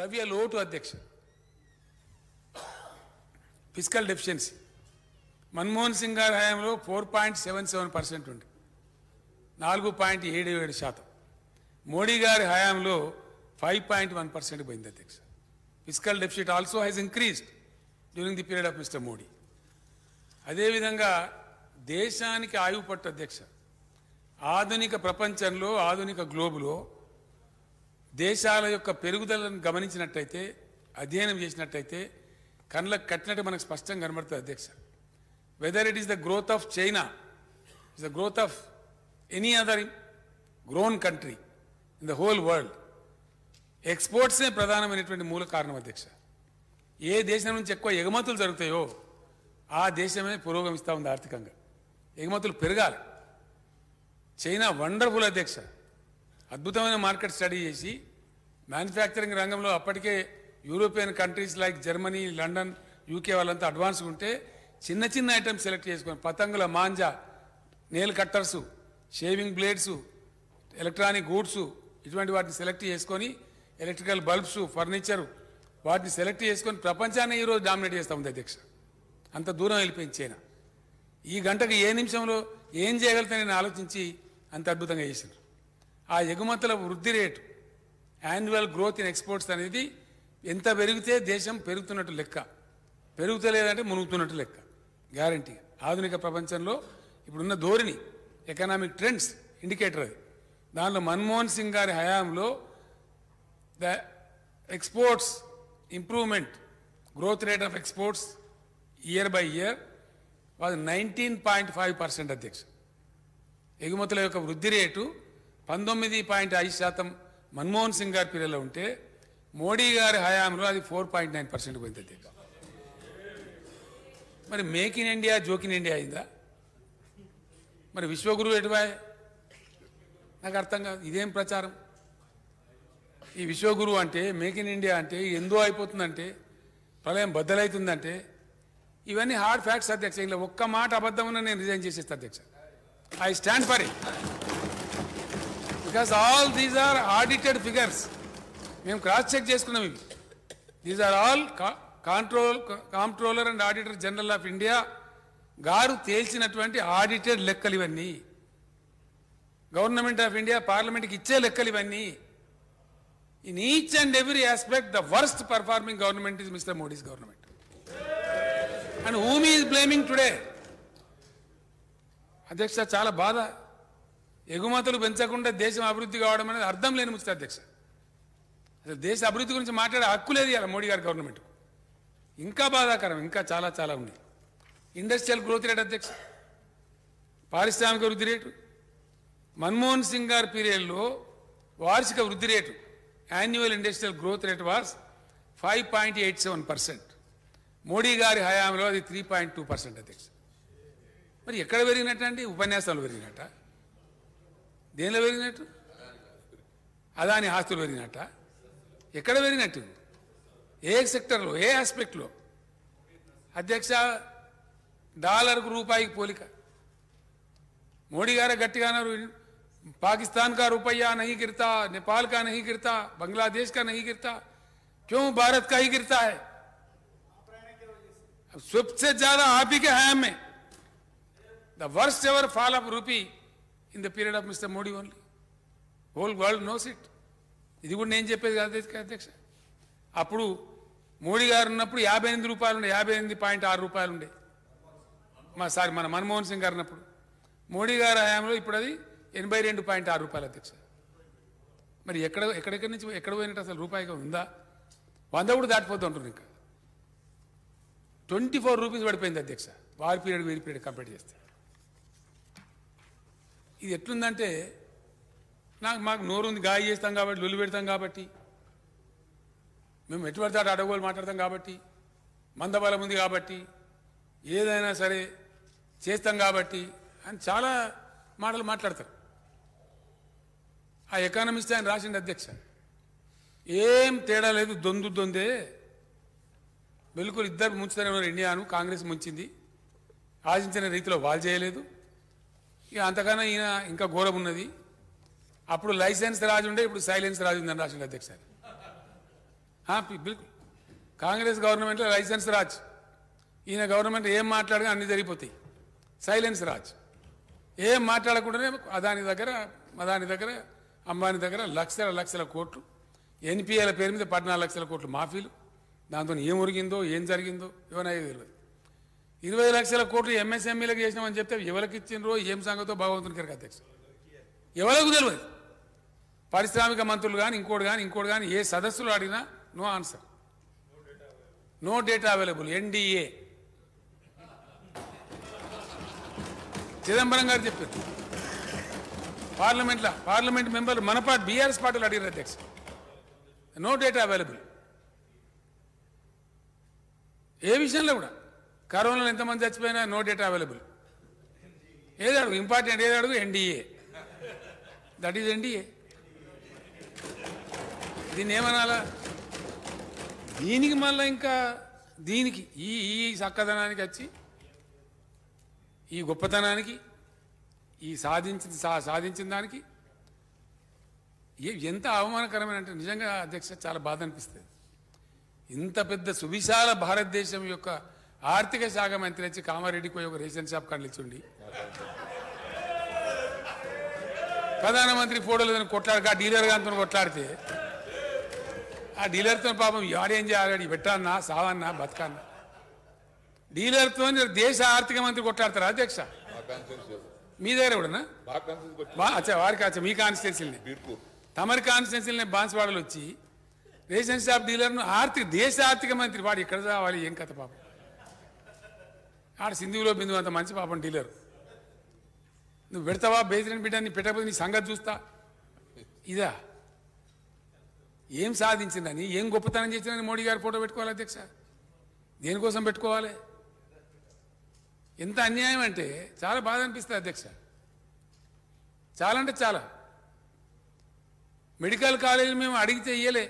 ద్రవ్య లోటు అధ్యక్ష, ఫిజికల్ డెఫిషియన్సీ మన్మోహన్ సింగ్ గారి హయాంలో 4.77% ఉంది, 4.77%. మోడీ గారి హయాంలో 5.1% పోయింది అధ్యక్ష. Physical deficit also has increased during the period of mister Modi. అదేవిధంగా దేశానికి ఆయువు పట్టు అధ్యక్ష, ఆధునిక ప్రపంచంలో ఆధునిక గ్లోబులో దేశాల యొక్క పెరుగుదలను గమనించినట్టయితే, అధ్యయనం చేసినట్టయితే కళ్ళకు కట్టినట్టు మనకు స్పష్టంగా కనబడుతుంది అధ్యక్ష. Whether it is the growth of China, is the growth of any other grown country in the whole world, ఎక్స్పోర్ట్సే ప్రధానమైనటువంటి మూల కారణం అధ్యక్ష. ఏ దేశం నుంచి ఎక్కువ ఎగుమతులు జరుగుతాయో ఆ దేశమే పురోగమిస్తూ ఉంది ఆర్థికంగా. ఎగుమతులు పెరగాలి. చైనా వండర్ఫుల్ అధ్యక్ష, అద్భుతమైన మార్కెట్ స్టడీ చేసి మ్యానుఫ్యాక్చరింగ్ రంగంలో అప్పటికే European countries like Germany, London, UK వాళ్ళంతా అడ్వాన్స్గా ఉంటే చిన్న చిన్న ఐటమ్స్ సెలెక్ట్ చేసుకొని పతంగుల మాంజా, nail cutters, shaving blades, electronic goods ఇటువంటి వాటిని సెలెక్ట్ చేసుకొని, ఎలక్ట్రికల్ బల్బ్స్, ఫర్నిచరు వాటిని సెలెక్ట్ చేసుకొని ప్రపంచాన్ని ఈరోజు డామినేట్ చేస్తూ ఉంది అధ్యక్ష. అంత దూరం వెళ్ళిపోయింది చైనా. ఈ గంటకు ఏ నిమిషంలో ఏం చేయగలుగుతానని ఆలోచించి అంత అద్భుతంగా చేశారు. ఆ ఎగుమతుల వృద్ధి rate, annual growth in exports అనేది ఎంత పెరిగితే దేశం పెరుగుతున్నట్టు లెక్క, పెరుగుతలేదంటే మునుగుతున్నట్టు లెక్క గ్యారంటీ. ఆధునిక ప్రపంచంలో ఇప్పుడున్న ధోరణి, ఎకనామిక్ ట్రెండ్స్ ఇండికేటర్ అది. దానిలో మన్మోహన్ సింగ్ గారి హయాంలో the exports improvement, growth rate of exports year by year was 19.5% అధ్యక్ష. ఎగుమతుల యొక్క వృద్ధి రేటు 19.5% మన్మోహన్ సింగ్ గారి పీరియడ్లో ఉంటే మోడీ గారి హయాంలో అది 4.9% పోయింది అధ్యక్ష. మరి make in India joke in India అయిందా? మరి విశ్వగురువు ఎటువాయ్? నాకు అర్థం కాదు. ఇదేం ప్రచారం? ఈ విశ్వగురువు అంటే, మేక్ ఇన్ ఇండియా అంటే ఎందో అయిపోతుందంటే, ప్రళయం బద్దలవుతుందంటే, ఇవన్నీ హార్డ్ ఫ్యాక్ట్స్ అధ్యక్ష. ఇలా ఒక్క మాట అబద్ధం ఉన్న నేను రిజైన్ చేసేస్తా అధ్యక్ష. I stand for it because all these are audited figures. మేము క్రాస్ చెక్ చేసుకున్నాం. ఇవి these are all controller and auditor general of India గారు తేల్చినటువంటి ఆడిటెడ్ లెక్కలు ఇవన్నీ. గవర్నమెంట్ ఆఫ్ ఇండియా పార్లమెంట్కి ఇచ్చే లెక్కలు ఇవన్నీ. In each and every aspect the worst performing government is mister Modi's government. And whom is blaming today? అధ్యక్ష చాలా బాధ. ఎగుమతులు పెంచకుండా దేశం అభివృద్ధి కావడం అనేది అర్థం లేని ముచ్చట అధ్యక్ష. అసలు దేశ అభివృద్ధి గురించి మాట్లాడే హక్కు లేదు ఇవాళ మోడీ గారి గవర్నమెంట్. ఇంకా బాధాకరం, ఇంకా చాలా చాలా ఉంది. ఇండస్ట్రియల్ గ్రోత్ రేట్ అధ్యక్ష, పారిశ్రామిక వృద్ధి రేటు మన్మోహన్ సింగ్ గారి పీరియడ్లో వార్షిక వృద్ధి rate, annual industrial growth rate was 5.87%. Modi గారి హయాంలో అది 3.2% అధ్యక్ష. మరి ఎక్కడ పెరిగినట్టు అండి? ఉపన్యాసాలు పెరిగినట్ట? దేనిలో పెరిగినట్టు? అదాని ఆస్తులు పెరిగినట్ట? ఎక్కడ పెరిగినట్టు? ఏ సెక్టర్లో, ఏ ఆస్పెక్ట్లో అధ్యక్ష? డాలర్కు రూపాయికి పోలిక. మోడీ గారు గట్టిగా అన్నారు, పాకిస్తాన్ का रुपया नहीं गिरता, नेपाल का नहीं गिरता, बांग्लादेश का नहीं गिरता, क्यों भारत का ही गिरता है? सबसे ज्यादा आप ही के हयाम में the worst ever fall of रूपी in the period of mister Modi only. Whole world knows it. ఇది కూడా నేను చెప్పేది కాదు అధ్యక్ష. అప్పుడు మోడీ గారు ఉన్నప్పుడు 58 రూపాయలు ఉండే, 58.6 రూపాయలు ఉండే. మన మన్మోహన్ సింగ్ గారు ఉన్నప్పుడు. మోడీ గారి హయాంలో ఇప్పుడు అది 82.6 రూపాయలు అధ్యక్ష. మరి ఎక్కడెక్కడి నుంచి ఎక్కడ పోయినట్టు అసలు రూపాయిగా ఉందా? 100 కూడా దాటిపోతూ ఉంటుంది. ఇంకా 24 రూపీస్ పడిపోయింది అధ్యక్ష, వారి పీరియడ్ వీరి పీరియడ్ కంపేర్ చేస్తే. ఇది ఎట్లుందంటే, మాకు నోరు ఉంది, గాయ చేస్తాం కాబట్టి, లొల్లు పెడతాం కాబట్టి, మేము ఎటు పడితే అడగోలు మాట్లాడతాం కాబట్టి, మందబలం ఉంది కాబట్టి, ఏదైనా సరే చేస్తాం కాబట్టి అని చాలా మాటలు మాట్లాడతారు. ఆ ఎకానమిస్ట్ ఆయన రాసిండు అధ్యక్ష, ఏం తేడా లేదు, దొందే బిల్కుల్ ఇద్దరు ముంచుతూనే ఉన్నారు. ఇండియాను కాంగ్రెస్ ముంచింది, ఆశించిన రీతిలో వాళ్ళు చేయలేదు. ఇక అంతకన్నా ఈయన ఇంకా ఘోరం ఉన్నది. అప్పుడు లైసెన్స్ రాజు ఉండే, ఇప్పుడు సైలెన్స్ రాజు ఉందని రాసిండు అధ్యక్ష. బిల్కుల్ కాంగ్రెస్ గవర్నమెంట్లో లైసెన్స్ రాజ్, ఈయన గవర్నమెంట్ ఏం మాట్లాడగా అన్నీ జరిగిపోతాయి. సైలెన్స్ రాజ్, ఏం మాట్లాడకుండానే అదాని దగ్గర అంబానీ దగ్గర లక్షల లక్షల కోట్లు, ఎన్పిఏల పేరు మీద 14 లక్షల కోట్లు మాఫీలు. దాంతో ఏం ఉరిగిందో ఏం జరిగిందో ఎవరైనా తెలియదు. 20 లక్షల కోట్లు ఎంఎస్ఎంఈలకు చేసినామని చెప్తే ఎవరికి ఇచ్చిండ్రో ఏం సంగతో భగవంతునికి ఎరక అధ్యక్ష, ఎవరికి తెలియదు. పారిశ్రామిక మంత్రులు కానీ ఇంకోటి కానీ ఏ సదస్సులు అడిగినా no answer, no data available. NDA Chidambaram గారు చెప్పారు పార్లమెంట్ మెంబర్లు మన పార్టీ బీఆర్ఎస్ పార్టీలు అడిగారు అధ్యక్ష, నో డేటా అవైలబుల్. ఏ విషయంలో కూడా కరోనాలో ఎంతమంది చచ్చిపోయినా నో డేటా అవైలబుల్. ఏది అడుగు ఇంపార్టెంట్, ఏది అడుగు ఎన్డీఏ, దట్ ఈజ్ ఎన్డీఏ. దీన్ని ఏమనాలా? దీనికి మళ్ళీ ఇంకా దీనికి ఈ చక్కదనానికి వచ్చి ఈ గొప్పతనానికి ఈ సాధించిన దానికి ఎంత అవమానకరమైన అంటే నిజంగా అధ్యక్ష చాలా బాధ అనిపిస్తుంది. ఇంత పెద్ద సువిశాల భారతదేశం యొక్క ఆర్థిక శాఖ మంత్రి వచ్చి కామారెడ్డికి పోయి ఒక రేషన్ షాప్ కనిలిచుండి ప్రధానమంత్రి ఫోటోలు కొట్లాడక ఆ డీలర్ గారితో కొట్లాడితే ఆ డీలర్తో పాపం ఎవడేం చేయాలి, పెట్టాలన్నా సావన్నా బతకన్నా డీలర్తో దేశ ఆర్థిక మంత్రి కొట్లాడతారా అధ్యక్ష? మీ దగ్గర కూడానా? అచ్చా వారికి అచ్చా మీ కాన్స్టిట్యున్సీని తమరి కాన్స్టిట్యున్సీని బాన్స్వాడలు వచ్చి రేషన్ షాప్ డీలర్ను దేశ ఆర్థిక మంత్రి వాడు ఎక్కడ కావాలి ఏం కథ పాపం. ఆడ సింధువులో బిందువు అంత మంచి పాపం డీలర్. నువ్వు పెడతావా బేసిరెన్ బిడ్డని పెట్టకపోతే నీ సంగతి చూస్తా. ఇదా ఏం సాధించిందని ఏం గొప్పతనం చేసిందని మోడీ గారు ఫోటో పెట్టుకోవాలి అధ్యక్ష? దేనికోసం పెట్టుకోవాలి? ఎంత అన్యాయం అంటే చాలా బాధ అనిపిస్తుంది అధ్యక్ష. చాలా అంటే చాలా. మెడికల్ కాలేజీలు మేము అడిగితే ఇయ్యలే.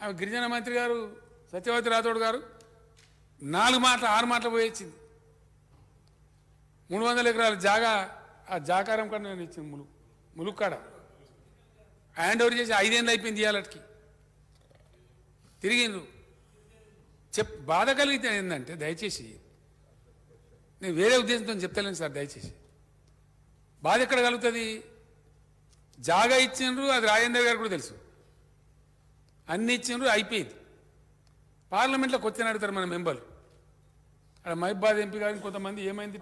ఆమె గిరిజన మంత్రి గారు సత్యవతి రాథోడ్ గారు 4 మాటలు 6 మాటలు పోయొచ్చింది. 300 ఎకరాల జాగా ఆ జాకారం కన్నా నేను ఇచ్చింది ములుక్కాడ హ్యాండ్ ఓవర్ చేసి 5 ఏళ్ళు అయిపోయింది ఇవాళకి. తిరిగిండ్రు. బాధ కలిగితే ఏంటంటే దయచేసి నేను వేరే ఉద్దేశంతో చెప్తలేను సార్, దయచేసి బాధ ఎక్కడ కలుగుతుంది? జాగా ఇచ్చిండ్రు, అది రాజేందర్ గారు కూడా తెలుసు. అన్ని ఇచ్చిండ్రు, అయిపోయింది. పార్లమెంట్లో క్వశ్చన్ అడుగుతారు మన మెంబర్లు. అక్కడ మహిబాద్ ఎంపీ గారిని కొంతమంది ఏమైంది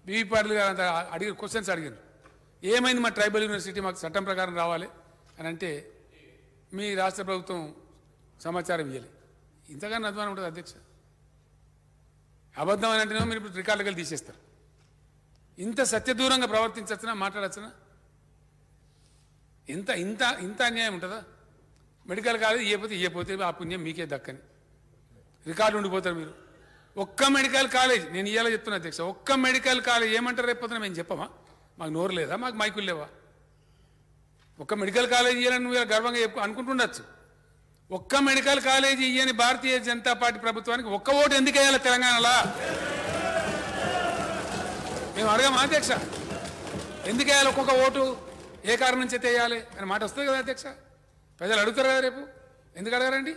బీవీ పాటిల్ గారు అంత అడిగి క్వశ్చన్స్ అడిగారు. ఏమైంది మా ట్రైబల్ యూనివర్సిటీ మాకు చట్టం ప్రకారం రావాలి అని అంటే మీ రాష్ట్ర ప్రభుత్వం సమాచారం ఇవ్వాలి. ఇంతగానో అధ్వానం ఉంటుంది అధ్యక్ష. అబద్ధం అని అంటేనేమో మీరు ఇప్పుడు రికార్డులు తీసేస్తారు. ఇంత సత్యదూరంగా ప్రవర్తించవచ్చునా, మాట్లాడచ్చునా? ఇంత ఇంత ఇంత అన్యాయం ఉంటుందా? మెడికల్ కాలేజ్ ఇవ్వకపోతే ఆ పుణ్యం మీకే దక్కని రికార్డు ఉండిపోతారు మీరు. ఒక్క మెడికల్ కాలేజ్ నేను ఇవాళ చెప్తున్నా అధ్యక్ష, ఒక్క మెడికల్ కాలేజ్ ఏమంటారు రేపు మేము చెప్పమా? మాకు నోరు లేదా? మాకు మైకులు లేవా? ఒక్క మెడికల్ కాలేజ్ ఇవ్వాలని నువ్వు గర్వంగా అనుకుంటుండొచ్చు. ఒక్క medical college ఇయ్యని Bharatiya Janata party ప్రభుత్వానికి ఒక్క ఓటు ఎందుకు వేయాలి తెలంగాణలో? మేము అడగమా అధ్యక్ష? ఎందుకు వేయాలి ఒక్కొక్క ఓటు? ఏ కారణం చేత వేయాలి అని మాట వస్తుంది కదా అధ్యక్ష? ప్రజలు అడుగుతారు కదా రేపు. ఎందుకు అడగారండి?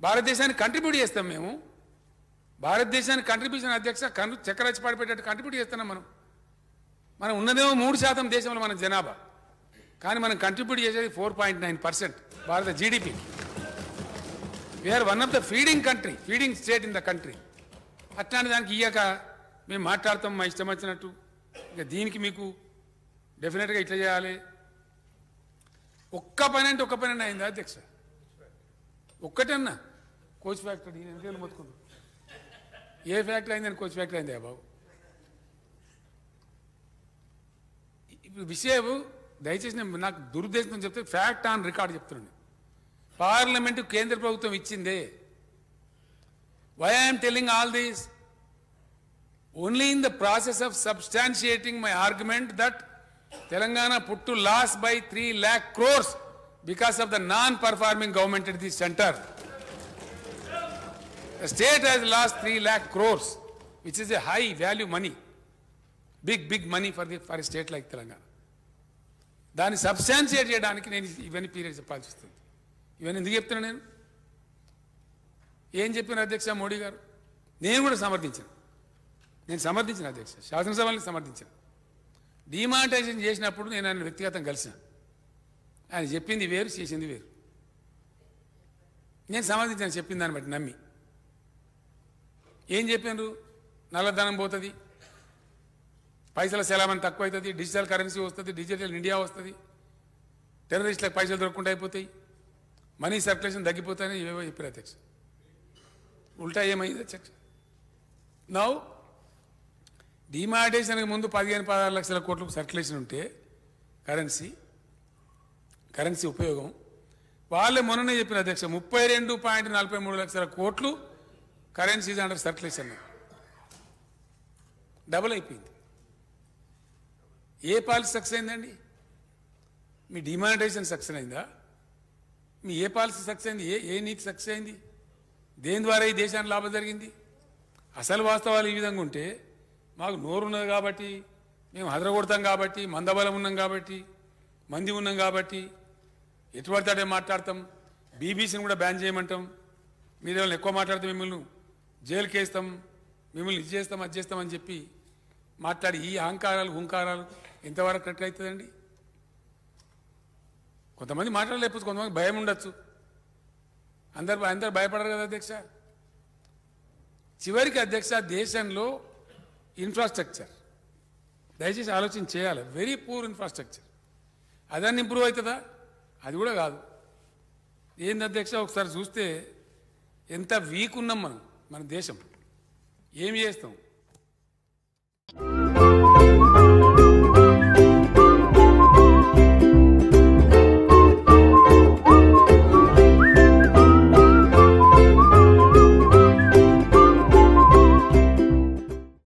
భారతదేశానికి కంట్రిబ్యూట్ చేస్తాం మేము. భారతదేశానికి కంట్రిబ్యూషన్ అధ్యక్ష చక్కెరచ్చి పడిపెట్టేట్టు కంట్రిబ్యూట్ చేస్తున్నాం మనం ఉన్నదేమో 3% దేశంలో మన జనాభా, కానీ మనం కంట్రిబ్యూట్ చేసేది 4.9% భారత GDP. We're one of the feeding state in the country. అట్లాంటి దానికి ఇయ్యాక మేము మాట్లాడతాం మా ఇష్టం వచ్చినట్టు. ఇంకా దీనికి మీకు డెఫినెట్గా ఇట్లా చేయాలి. ఒక్క పని అయిందా అధ్యక్ష? ఒక్కటన్నా కోచ్ ఫ్యాక్టరీ ఎందుకు మొత్తుకుంది? ఏ ఫ్యాక్టరీ అయిందని కోచ్ ఫ్యాక్టరీ అయిందా బాబు? ఇప్పుడు విషయం దయచేసి నాకు దురుద్దేశంతో చెప్తే ఫ్యాక్ట్ ఆన్ రికార్డ్ చెప్తున్నాను. పార్లమెంటు కేంద్ర ప్రభుత్వం ఇచ్చిందే. Why I'm telling all these only in the process of substantiating my argument that Telangana put to loss by 3 lakh crores because of the non-performing government at the center. The state has lost 3 lakh crores, which is a high value money, big money for a state like Telangana. దాన్ని substantiate చేయడానికి నేను ఇవన్నీ period చెప్పాల్సి వస్తుంది. ఇవన్నీ ఎందుకు చెప్తున్నా నేను? ఏం చెప్పిన అధ్యక్ష మోడీ గారు? నేను కూడా సమర్థించాను. నేను సమర్థించిన అధ్యక్ష, శాసనసభని సమర్థించాను. డిమానిటైజేషన్ చేసినప్పుడు నేను ఆయన వ్యక్తిగతంగా కలిసాను. ఆయన చెప్పింది వేరు, చేసింది వేరు. నేను సమర్థించాను చెప్పిన దాన్ని బట్టి నమ్మి. ఏం చెప్పారు? నల్లధనం పోతుంది, పైసల సెలామని తక్కువ అవుతుంది, డిజిటల్ కరెన్సీ వస్తుంది, డిజిటల్ ఇండియా వస్తుంది, టెర్రరిస్టులకు పైసలు దొరకకుండా అయిపోతాయి, మనీ సర్క్యులేషన్ తగ్గిపోతాయని ఏవో చెప్పారు అధ్యక్ష. ఉల్టా ఏమైంది అధ్యక్ష? నౌ డిమానిటైజేషన్కి ముందు 15-16 లక్షల కోట్లకు సర్క్యులేషన్ ఉంటే కరెన్సీ ఉపయోగం, వాళ్ళే మొన్ననే చెప్పిన అధ్యక్ష 32.43 లక్షల కోట్లు కరెన్సీస్ అండర్ సర్క్యులేషన్, డబుల్ అయిపోయింది. ఏ పాలసీ సక్సెస్ అయిందండి? మీ డిమానిటైజేషన్ సక్సెస్ అయిందా? మీ ఏ పాలసీ సక్సెస్ అయింది? ఏ నీతి సక్సెస్ అయింది? దేని ద్వారా ఈ దేశానికి లాభం జరిగింది? అసలు వాస్తవాలు ఈ విధంగా ఉంటే, మాకు నోరు ఉన్నది కాబట్టి, మేము హదరగొడతాం కాబట్టి, మందబలం ఉన్నాం కాబట్టి, మంది ఉన్నాం కాబట్టి ఎటువంటి అడే మాట్లాడతాం. బీబీసీని కూడా బ్యాన్ చేయమంటాం. మీరు ఏమైనా ఎక్కువ మాట్లాడితే మిమ్మల్ని జైలుకి వేస్తాం, మిమ్మల్ని ఇది చేస్తాం, అది చేస్తామని చెప్పి మాట్లాడి ఈ అహంకారాలు హుంకారాలు ఎంతవరకు కరెక్ట్ అవుతుందండి? కొంతమంది మాట్లాడలేకపోతే కొంతమంది భయం ఉండొచ్చు. అందరు భయపడరు కదా అధ్యక్ష. చివరికి అధ్యక్ష దేశంలో ఇన్ఫ్రాస్ట్రక్చర్ దయచేసి ఆలోచన చేయాలి. Very poor infrastructure. అదన్నీ ఇంప్రూవ్ అవుతుందా? అది కూడా కాదు. ఏంది అధ్యక్ష? ఒకసారి చూస్తే ఎంత వీక్ ఉన్నాం మన దేశం. ఏం చేస్తాం?